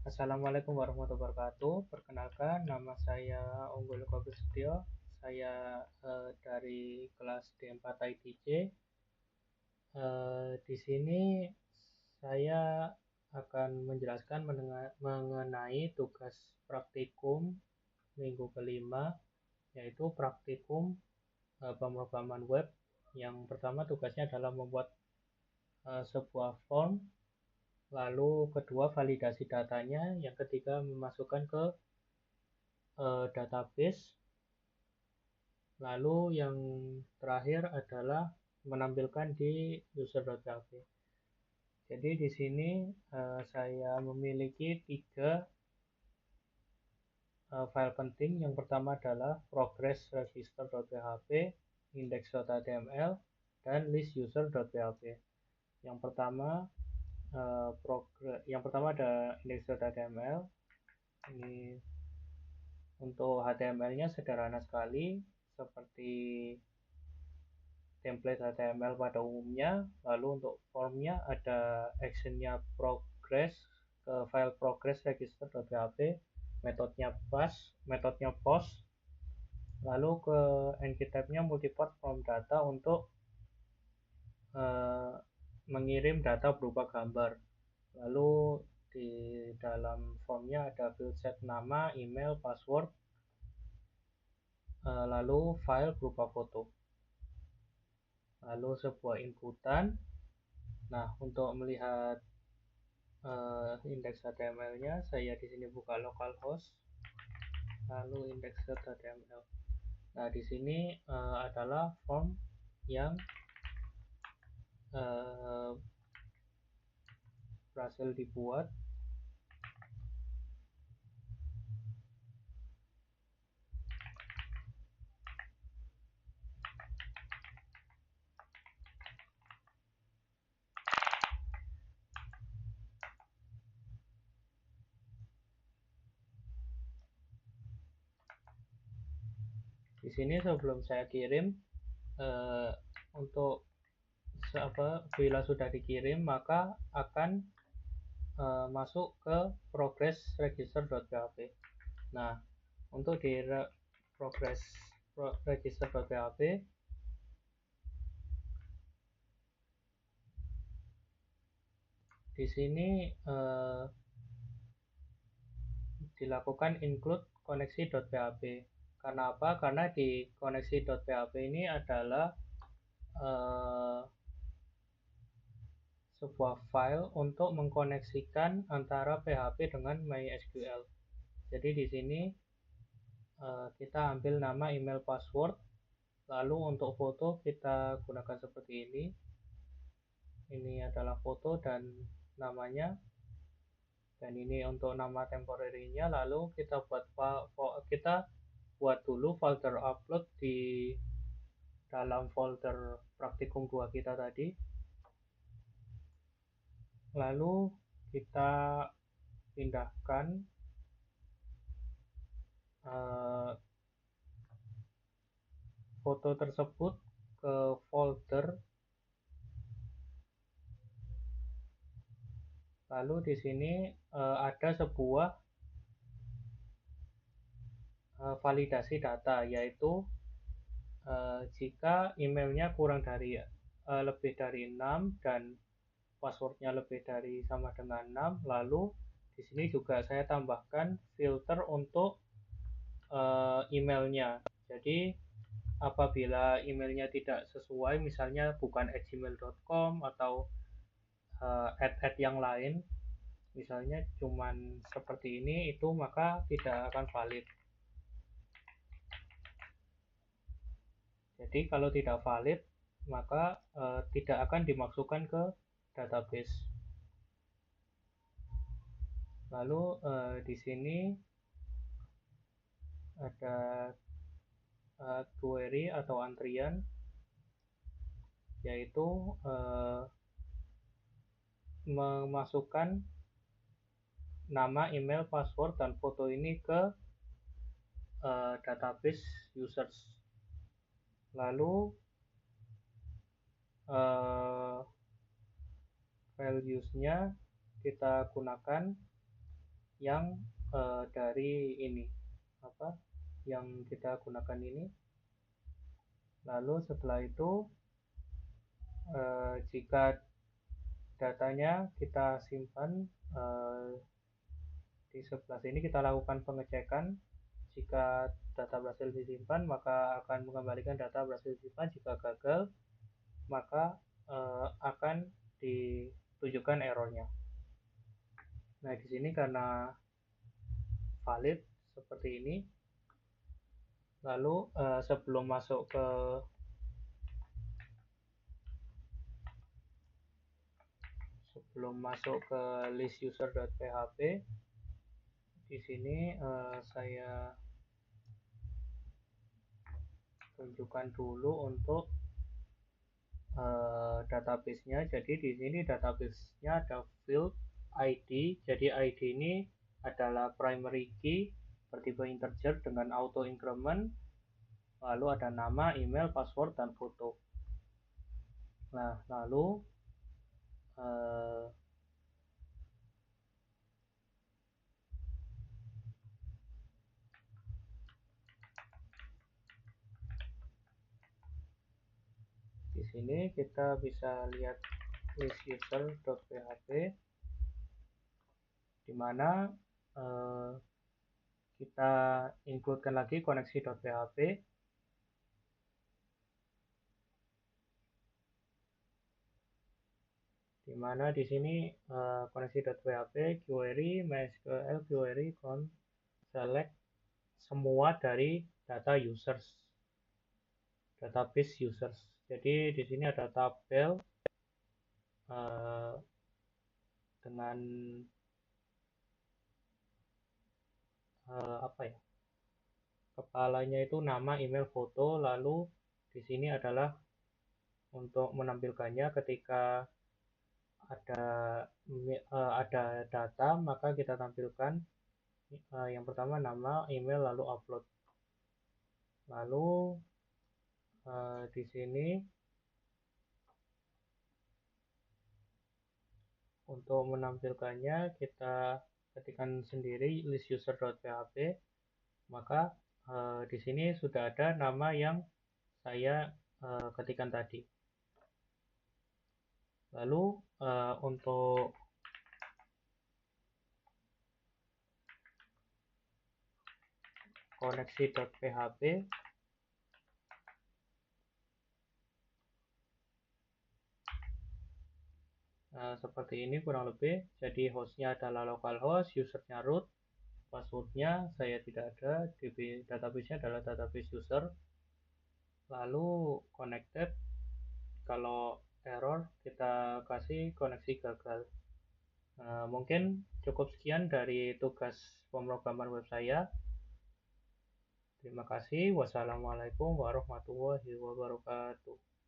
Assalamualaikum warahmatullahi wabarakatuh. Perkenalkan, nama saya Unggul Kobristio. Saya dari kelas D4 ITC. Di sini saya akan menjelaskan mengenai tugas praktikum minggu kelima, yaitu praktikum pemrograman web. Yang pertama tugasnya adalah membuat sebuah form. Lalu kedua validasi datanya, yang ketiga memasukkan ke database. Lalu yang terakhir adalah menampilkan di user.php. Jadi di sini saya memiliki tiga file penting. Yang pertama adalah progress register.php, index.html, dan list user.php. Yang pertama ada index.html. Ini untuk HTML-nya sederhana sekali, seperti template HTML pada umumnya. Lalu untuk formnya ada actionnya progress ke file progress register.php, metodenya post, lalu ke entity-nya multiport from data untuk mengirim data berupa gambar. Lalu di dalam formnya ada field set nama, email, password, lalu file berupa foto, lalu sebuah inputan. Nah, untuk melihat indeks HTML-nya, saya di sini buka localhost, lalu index.html. Nah, di sini adalah form yang berhasil dibuat. Di sini sebelum saya kirim, untuk bila sudah dikirim maka akan masuk ke progress register.php. Nah, untuk di progress register.php di sini dilakukan include koneksi.php. Karena apa? Karena di koneksi.php ini adalah sebuah file untuk mengkoneksikan antara PHP dengan MySQL. Jadi di sini kita ambil nama, email, password. Lalu untuk foto kita gunakan seperti ini. Ini adalah foto dan namanya. Dan ini untuk nama temporary-nya. Lalu kita buat dulu folder upload di dalam folder praktikum 2 kita tadi. Lalu kita pindahkan foto tersebut ke folder. Lalu di sini ada sebuah validasi data, yaitu jika emailnya lebih dari 6 dan passwordnya lebih dari sama dengan 6, lalu di sini juga saya tambahkan filter untuk emailnya. Jadi apabila emailnya tidak sesuai, misalnya bukan @gmail.com atau yang lain, misalnya cuman seperti ini, itu maka tidak akan valid. Jadi kalau tidak valid, maka tidak akan dimasukkan ke database. Lalu di sini ada query atau antrian, yaitu memasukkan nama, email, password, dan foto ini ke database users. Lalu values-nya kita gunakan yang dari ini yang kita gunakan ini. Lalu setelah itu jika datanya kita simpan di sebelah sini, kita lakukan pengecekan. Jika data berhasil disimpan, maka akan mengembalikan data berhasil disimpan. Jika gagal, maka akan ditunjukkan errornya. Nah, di sini karena valid seperti ini. Lalu sebelum masuk ke list user.php, di sini saya tunjukkan dulu untuk database-nya. Jadi di sini database-nya ada field ID. Jadi ID ini adalah primary key bertipe integer dengan auto increment. Lalu ada nama, email, password, dan foto. Nah, lalu di sini kita bisa lihat list user.php, di mana kita includekan lagi koneksi.php, di mana di sini koneksi.php query MySQL query select semua dari data users, database users. Jadi di sini ada tabel dengan kepalanya itu nama, email, foto. Lalu di sini adalah untuk menampilkannya ketika ada data, maka kita tampilkan yang pertama nama, email, lalu upload. Lalu di sini untuk menampilkannya kita ketikkan sendiri list user.php, maka di sini sudah ada nama yang saya ketikkan tadi. Lalu untuk koneksi.php seperti ini kurang lebih. Jadi hostnya adalah localhost, usernya root, passwordnya saya tidak ada, database-nya adalah database user. Lalu connected, kalau error kita kasih koneksi gagal. Mungkin cukup sekian dari tugas pemrograman web saya. Terima kasih. Wassalamualaikum warahmatullahi wabarakatuh.